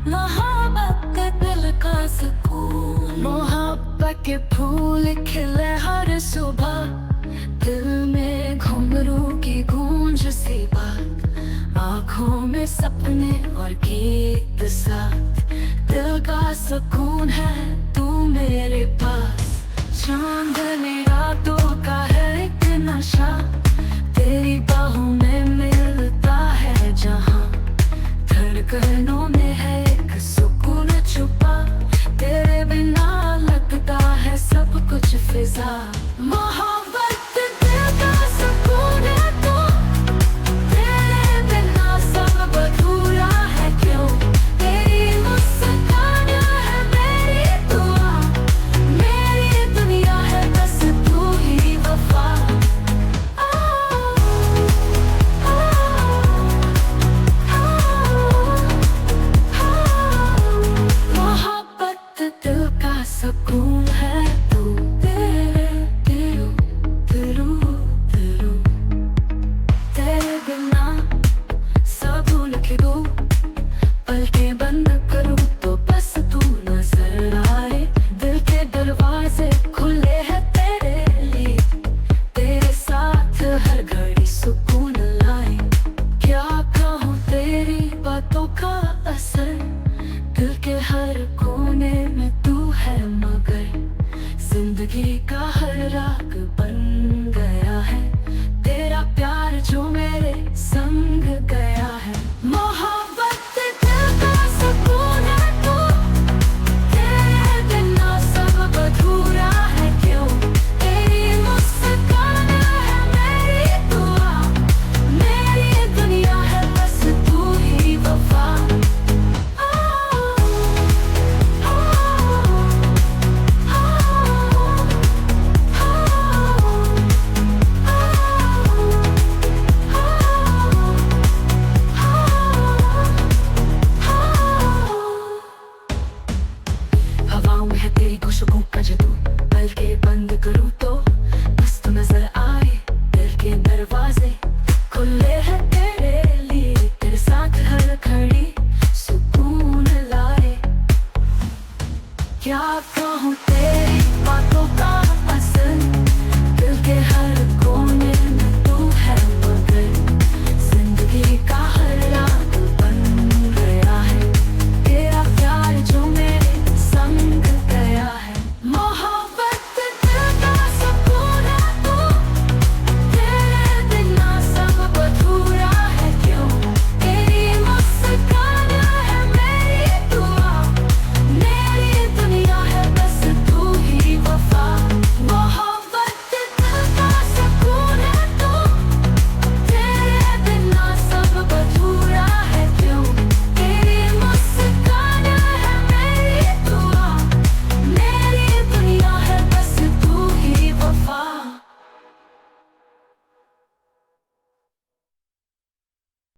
मोहब्बत दिल का सुकून, मोहब्बत के फूल खिले हर सुबह, दिल में घुंघरू की गूंज सी बात, आँखों में सपने और गीत साथ, दिल का सुकून है तू मेरे पास। चांदनी रातों का है एक नशा, तेरी बाहों में मिलता है जहां, धड़कनों में है एक सुकून छुपा, तेरे बिना लगता है सब कुछ फिजा। मोहब्बत दिल का सुकून है तू, तेरे बिना सब अधूरा है क्यों, तेरी मुस्कान है मेरी दुआ, मेरी दुनिया है बस तू ही वफा। मोहब्बत दिल का सुकून है तू, तेरे दिलो दिलो दिलो, तेरे बिना सब भूल के दो पल के